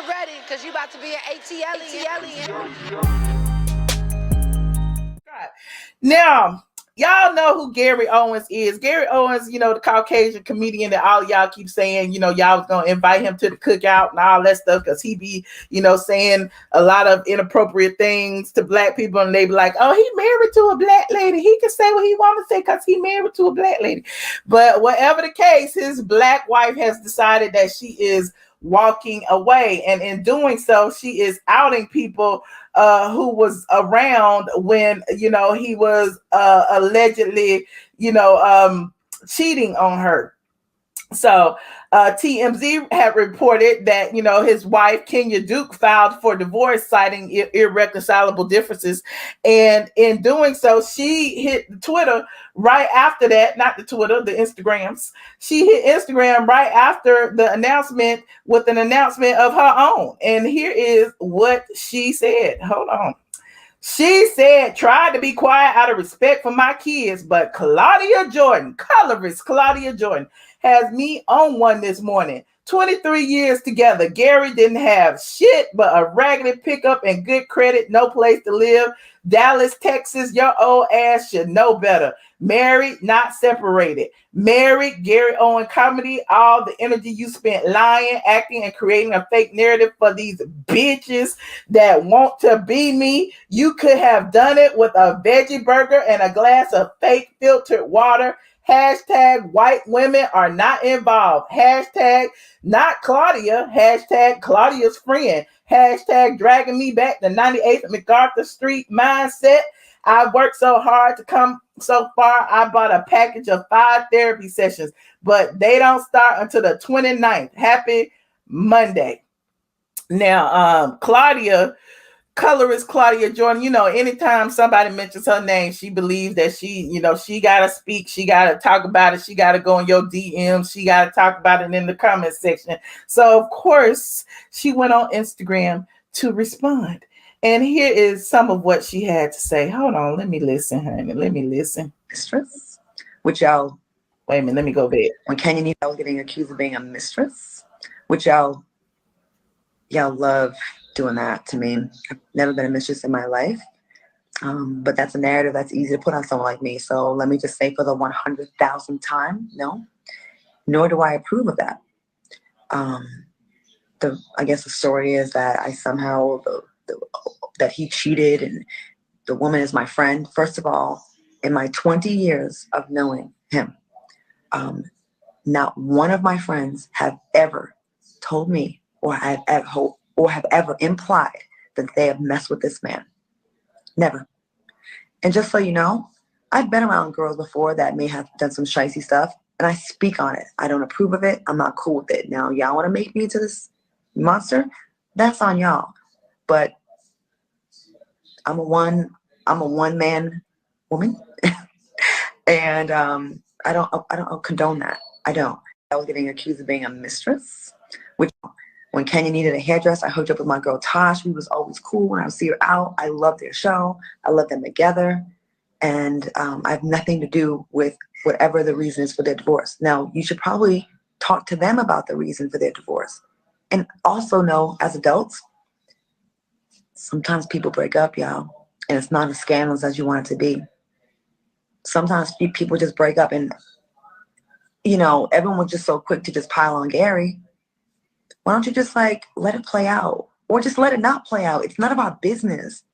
ready, because you about to be an ATLien. Now, y'all know who Gary Owens is. Gary Owens, the Caucasian comedian that all y'all keep saying, y'all was going to invite him to the cookout and all that stuff because he be, saying a lot of inappropriate things to black people. And they be like, oh, he married to a black lady. He can say what he want to say because he married to a black lady. But whatever the case, his black wife has decided that she is walking away. And in doing so, she is outing people who was around when, he was allegedly, cheating on her. So TMZ had reported that, his wife, Kenya Duke, filed for divorce, citing irreconcilable differences. And in doing so, she hit Twitter right after that, not the Twitter, the Instagrams. She hit Instagram right after the announcement with an announcement of her own. And here is what she said. Hold on. She said, tried to be quiet out of respect for my kids, but Claudia Jordan, colorist Claudia Jordan, has me on one this morning. 23 years together. Gary didn't have shit but a raggedy pickup and good credit, no place to live. Dallas, Texas, your old ass should know better. Married, not separated. Married, Gary Owen comedy, all the energy you spent lying, acting, and creating a fake narrative for these bitches that want to be me. You could have done it with a veggie burger and a glass of fake filtered water. Hashtag white women are not involved. Hashtag not Claudia. Hashtag Claudia's friend. Hashtag dragging me back to 98th MacArthur Street mindset. I worked so hard to come so far. I bought a package of 5 therapy sessions, but they don't start until the 29th. Happy Monday. Now, Colorist Claudia Jordan, anytime somebody mentions her name, she believes that she got to speak, she got to talk about it, she got to go in your DMs, she got to talk about it in the comment section. So, of course, she went on Instagram to respond. And here is some of what she had to say. Hold on, let me listen, honey. Let me listen. Mistress, which y'all... Wait a minute, let me go back. When Kenya knew I was getting accused of being a mistress, which y'all love doing that to me. I've never been a mistress in my life, but that's a narrative that's easy to put on someone like me. So let me just say for the 100,000th time, no, nor do I approve of that. I guess the story is that I somehow, that he cheated and the woman is my friend. First of all, in my 20 years of knowing him, not one of my friends have ever told me or have ever implied that they have messed with this man. Never. And just so you know, I've been around girls before that may have done some shicey stuff, and I speak on it. I don't approve of it. I'm not cool with it. Now, y'all want to make me into this monster? That's on y'all. But I'm a one-man woman, and I don't condone that. I don't. I was getting accused of being a mistress, which... When Kenya needed a hairdresser, I hooked up with my girl Tosh. We was always cool when I would see her out. I love their show. I love them together. And I have nothing to do with whatever the reason is for their divorce. Now, you should probably talk to them about the reason for their divorce. And also know, as adults, sometimes people break up, y'all. And it's not as scandalous as you want it to be. Sometimes people just break up and, everyone was just so quick to just pile on Gary. Why don't you just let it play out, or just let it not play out? It's none of our business.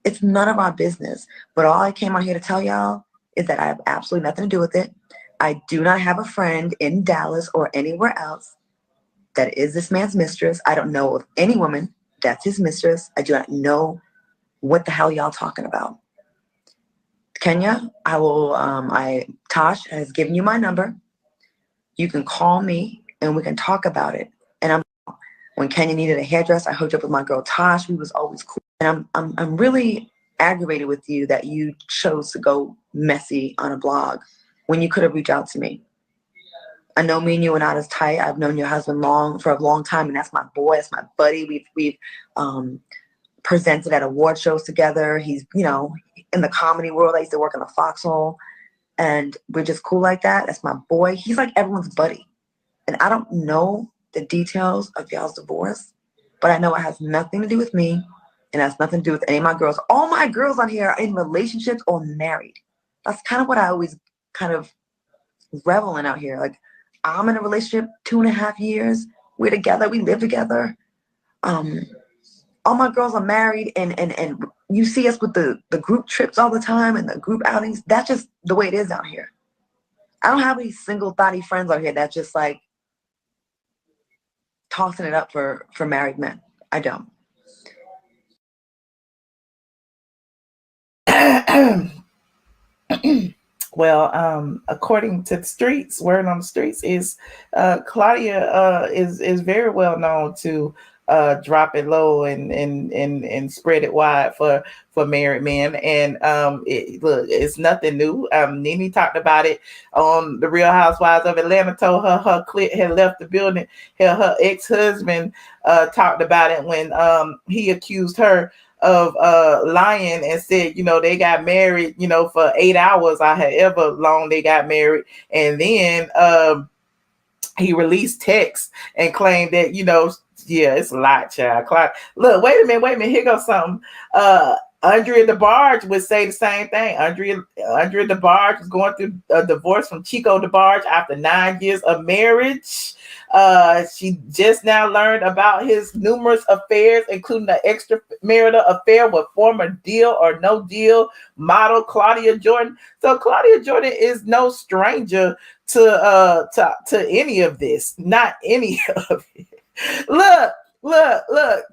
It's none of our business. But all I came out here to tell y'all is that I have absolutely nothing to do with it. I do not have a friend in Dallas or anywhere else that is this man's mistress. I don't know of any woman that's his mistress. I do not know what the hell y'all talking about. Kenya, Tosh has given you my number. You can call me and we can talk about it. And when Kenya needed a hairdresser, I hooked up with my girl Tosh. We was always cool. And I'm really aggravated with you that you chose to go messy on a blog when you could have reached out to me. I know me and you are not as tight. I've known your husband for a long time, and that's my boy. That's my buddy. We've presented at award shows together. He's in the comedy world. I used to work in the Foxhole, and we're just cool like that. That's my boy. He's like everyone's buddy, and I don't know the details of y'all's divorce, but I know it has nothing to do with me, and has nothing to do with any of my girls. All my girls on here are in relationships or married. That's kind of what I always kind of revel in out here. Like, I'm in a relationship 2.5 years. We're together. We live together. All my girls are married, and you see us with the group trips all the time and the group outings. That's just the way it is out here. I don't have any single thotty friends out here that's just like tossing it up for married men. I don't. Well, according to the streets, word on the streets is Claudia is very well known to drop it low and spread it wide for married men. And look, it's nothing new. Nene talked about it on The Real Housewives of Atlanta. Told her clit had left the building. Her ex-husband talked about it when he accused her of lying and said, they got married, for 8 hours or however long they got married. And then he released text and claimed that, yeah, it's a lot, child. Look, wait a minute. Here goes something. Andrea DeBarge would say the same thing. Andrea DeBarge was going through a divorce from Chico DeBarge after 9 years of marriage. She just now learned about his numerous affairs, including an extramarital affair with former Deal or No Deal model Claudia Jordan. So Claudia Jordan is no stranger to any of this. Not any of it. Look.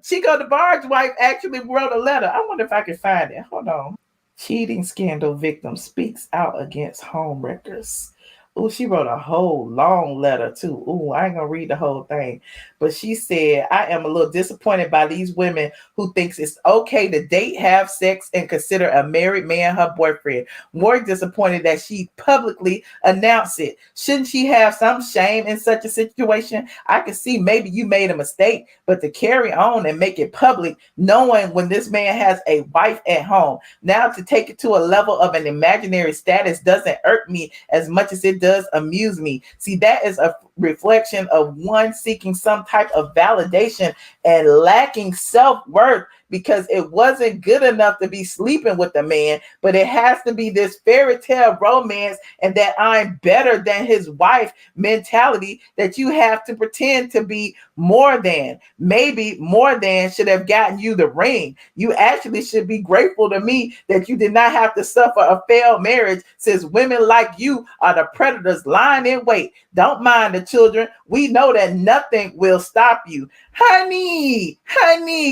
Chico DeBarge's wife actually wrote a letter. I wonder if I can find it. Hold on. Cheating scandal victim speaks out against homewreckers. Oh, she wrote a whole long letter too. Oh, I ain't gonna read the whole thing. But she said, I am a little disappointed by these women who thinks it's okay to date, have sex, and consider a married man her boyfriend. More disappointed that she publicly announced it. Shouldn't she have some shame in such a situation? I can see maybe you made a mistake, but to carry on and make it public, knowing when this man has a wife at home, now to take it to a level of an imaginary status doesn't irk me as much as it does amuse me. See, that is a reflection of one seeking some type of validation and lacking self-worth because it wasn't good enough to be sleeping with the man, but it has to be this fairy tale romance and that I'm better than his wife mentality that you have to pretend to be more than. Maybe more than should have gotten you the ring. You actually should be grateful to me that you did not have to suffer a failed marriage, since women like you are the predators lying in wait. Don't mind the children. We know that nothing will stop you. Honey,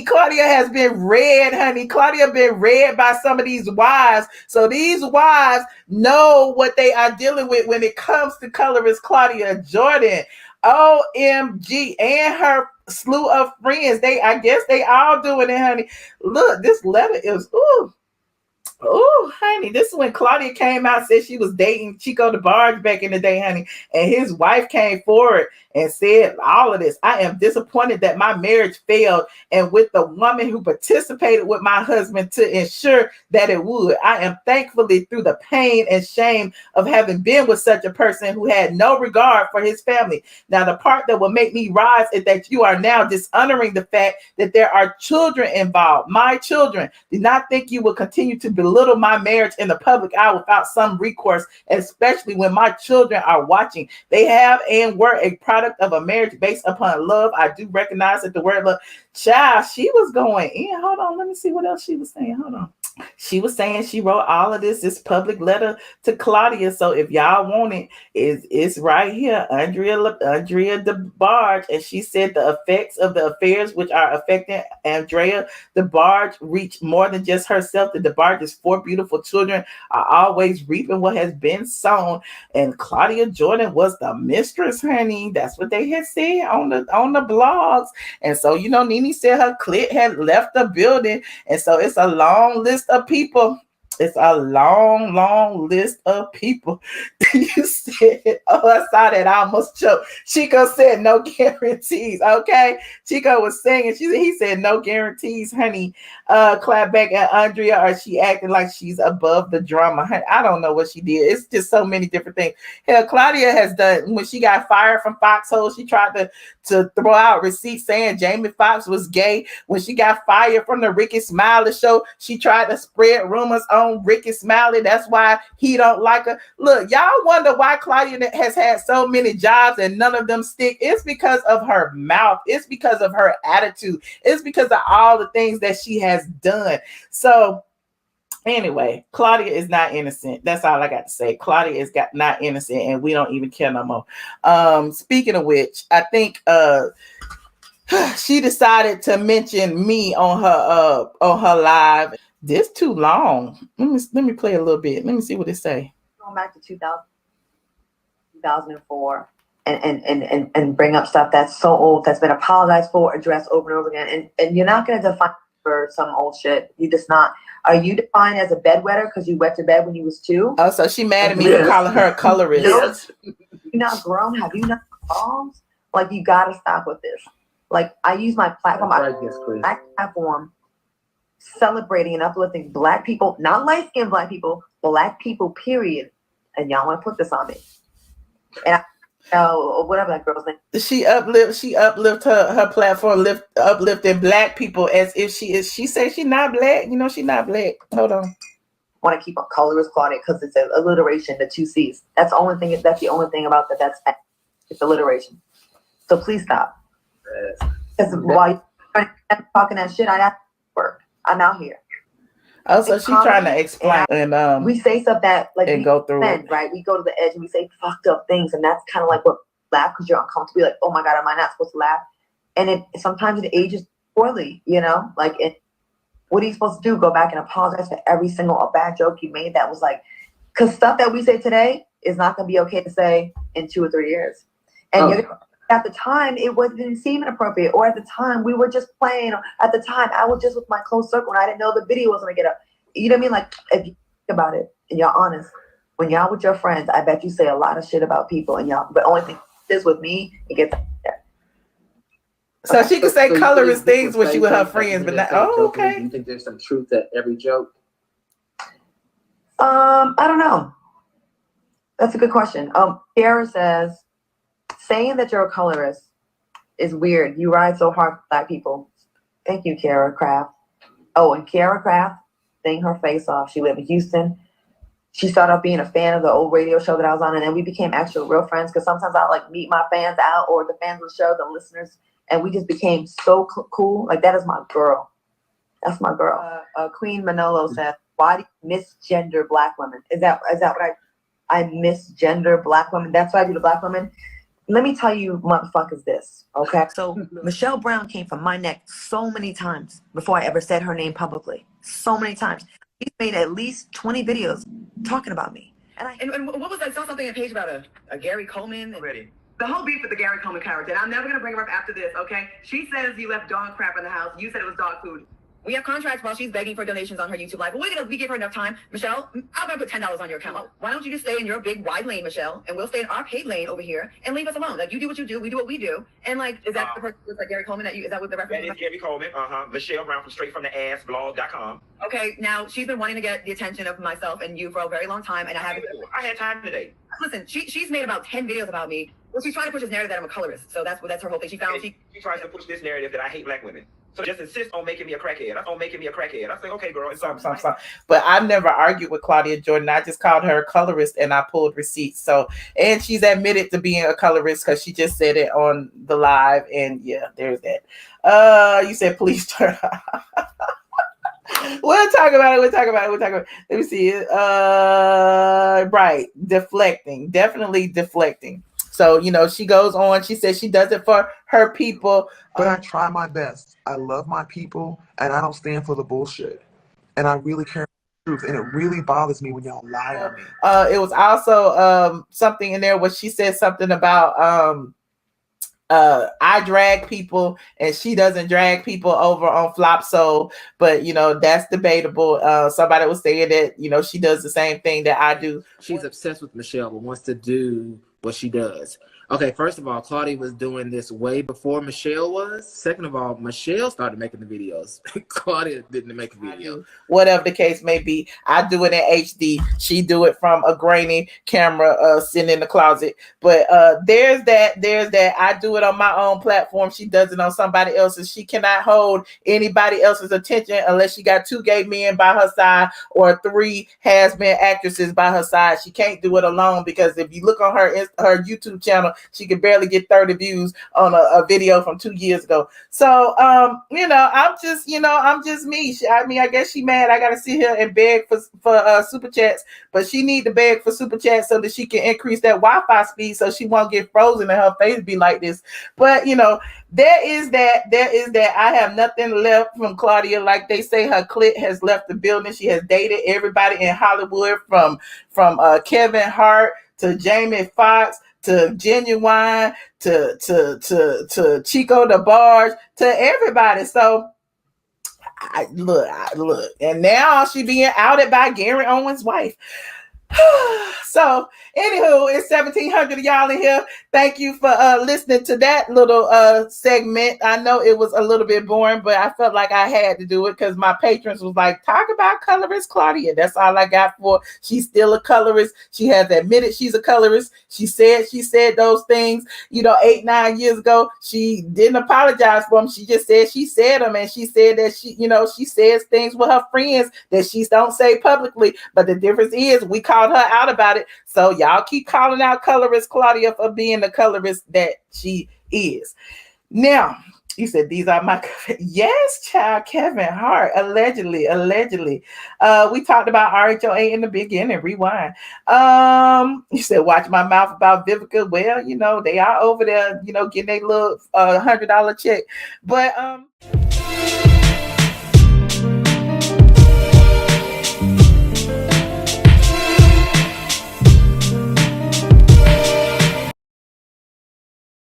Claudia has been read, honey. Claudia been read by some of these wives. So these wives know what they are dealing with when it comes to Colorist Claudia Jordan. OMG, and her slew of friends. I guess they all doing it, honey. Look, this letter is, oh, honey, this is when Claudia came out, said she was dating Chico DeBarge back in the day, honey. And his wife came forward and said all of this. I am disappointed that my marriage failed, and with the woman who participated with my husband to ensure that it would. I am thankfully through the pain and shame of having been with such a person who had no regard for his family. Now, the part that will make me rise is that you are now dishonoring the fact that there are children involved. My children. Do not think you will continue to belittle my marriage in the public eye without some recourse, especially when my children are watching. They have and were a product of a marriage based upon love. I do recognize that the word love, child, she was going in. Hold on, let me see what else she was saying. Hold on. She was saying she wrote all of this public letter to Claudia. So if y'all want it, it's right here. Andrea DeBarge, and she said the effects of the affairs which are affecting Andrea DeBarge reach more than just herself. The DeBarge's 4 beautiful children are always reaping what has been sown, and Claudia Jordan was the mistress, honey. That's what they had said on the blogs. And so, Nene said her clit had left the building, and so it's a long list of people It's a long list of people. You said, oh, I saw that. I almost choked. Chico said no guarantees. Okay. Chico was singing. He said no guarantees, honey. Clap back at Andrea, or she acting like she's above the drama. Honey, I don't know what she did. It's just so many different things. Hell, Claudia has done, when she got fired from Foxhole, she tried to throw out receipts saying Jamie Foxx was gay. When she got fired from the Ricky Smiley show, she tried to spread rumors on Ricky Smiley. That's why he don't like her. Look, y'all wonder why Claudia has had so many jobs and none of them stick. It's because of her mouth. It's because of her attitude. It's because of all the things that she has done. So anyway, Claudia is not innocent. That's all I got to say. Claudia is not innocent, and we don't even care no more. Speaking of which, I think she decided to mention me on her live. This too long. Let me play a little bit. Let me see what it say. Going back to 2004 and bring up stuff that's so old, that's been apologized for, addressed over and over again. And you're not going to define for some old shit. You just not. Are you defined as a bedwetter because you wet your bed when you was 2? Oh, so she mad at me for calling her a colorist. Yes. You're not grown. Have you not grown? Like, you got to stop with this. Like, I use my platform, celebrating and uplifting Black people, not light-skinned Black people, Black people, period. And y'all want to put this on me. And whatever that girl's name. She uplift her platform, uplifting Black people as if she is. She says she's not Black. You know, she's not Black. Hold on. I want to keep a Colorist Claudia because it's an alliteration, the 2 C's. That's the only thing. That's the only thing about that. It's alliteration. So please stop. Because while you're talking that shit, I have to work. I'm out here. Also, she's trying to explain, and we say stuff that like and go through it, right? We go to the edge and we say fucked up things, and that's kind of like what laugh because you're uncomfortable. Like, oh my god, am I not supposed to laugh? And sometimes it ages poorly, you know. Like, what are you supposed to do? Go back and apologize for every single bad joke you made? That was like, because stuff that we say today is not going to be okay to say in 2 or 3 years, and at the time, it didn't seem inappropriate, or at the time, we were just playing, or at the time, I was just with my close circle, and I didn't know the video was going to get up. You know what I mean? Like, if you think about it, and you're honest, when y'all with your friends, I bet you say a lot of shit about people, and y'all, but only thing is with me, it gets there. So she can say colorist things when she with her friends, but not, oh, okay. Do you think there's some truth to every joke? I don't know. That's a good question. Kiara says, saying that you're a colorist is weird. You ride so hard for Black people. Thank you, Kiara Craft. Oh, and Kiara Craft, sang her face off. She lived in Houston. She started off being a fan of the old radio show that I was on, and then we became actual real friends because sometimes I like meet my fans out or the fans of the show, the listeners, and we just became so cool. Like, that is my girl. That's my girl. Queen Manolo said, why do you misgender Black women? Is that what I misgender Black women? That's what I do to Black women? Let me tell you, motherfuckers, this, okay? So Michelle Brown came from my neck so many times before I ever said her name publicly. So many times. She's made at least 20 videos talking about me. And what was that? I saw something on page about a Gary Coleman. Already. The whole beef with the Gary Coleman character. And I'm never going to bring her up after this, okay? She says you left dog crap in the house. You said it was dog food. We have contracts while she's begging for donations on her YouTube live. But we give her enough time. Michelle, I'm going to put $10 on your account. Why don't you just stay in your big wide lane, Michelle, and we'll stay in our paid lane over here and leave us alone. Like, you do what you do, we do what we do. And like, is that the person who's like Gary Coleman is that what the reference is? That is Gary Coleman. Michelle Brown from straightfromtheassblog.com. Okay, now she's been wanting to get the attention of myself and you for a very long time, and I haven't. I had time today. Listen, she's made about 10 videos about me. Well, she's trying to push this narrative that I'm a colorist. So that's her whole thing. She tries to push this narrative that I hate Black women. So just insist on making me a crackhead. I say, okay, girl. But I've never argued with Claudia Jordan. I just called her a colorist and I pulled receipts. So, and she's admitted to being a colorist because she just said it on the live. And yeah, there's that. You said please turn. We'll talk about it. Let me see. Right. Deflecting. Definitely deflecting. So, you know, she goes on. She says she does it for her people. But I try my best. I love my people, and I don't stand for the bullshit. And I really care about the truth. And it really bothers me when y'all lie on me. It was also something in there where she said something about I drag people and she doesn't drag people over on Flop Soul, but that's debatable. Somebody was saying that she does the same thing that I do. She's obsessed with Michelle, but wants to do what she does. Okay, first of all, Claudia was doing this way before Michelle was. Second of all, Michelle started making the videos. Claudia didn't make a video. Whatever the case may be, I do it in HD. She do it from a grainy camera sitting in the closet. But there's that. I do it on my own platform. She does it on somebody else's. She cannot hold anybody else's attention unless she got 2 gay men by her side or 3 has-been actresses by her side. She can't do it alone, because if you look on her YouTube channel, she could barely get 30 views on a video from 2 years ago. So, I'm just me. I guess she mad. I got to sit here and beg for super chats, but she need to beg for super chats so that she can increase that Wi-Fi speed so she won't get frozen and her face be like this. But, there is that. I have nothing left from Claudia. Like they say, her clit has left the building. She has dated everybody in Hollywood from Kevin Hart to Jamie Foxx to Genuine to Chico DeBarge, to everybody. So I look, and now she being outed by Gary Owen's wife. So anywho, it's 1700 of y'all in here. Thank you for listening to that little segment. I know it was a little bit boring, but I felt like I had to do it because my patrons was like, talk about Colorist Claudia. That's all I got for. She's still a colorist. She has admitted she's a colorist. She said those things 8-9 years ago. She didn't apologize for them. She just said she said them, and she said that she says things with her friends that she don't say publicly. But the difference is we called her out about it. So y'all keep calling out Colorist Claudia for being the colorist that she is. Now, you said these are my yes, child. Kevin Hart allegedly. We talked about RHOA in the beginning. Rewind. You said watch my mouth about Vivica. Well, they are over there, getting a little $100 check, but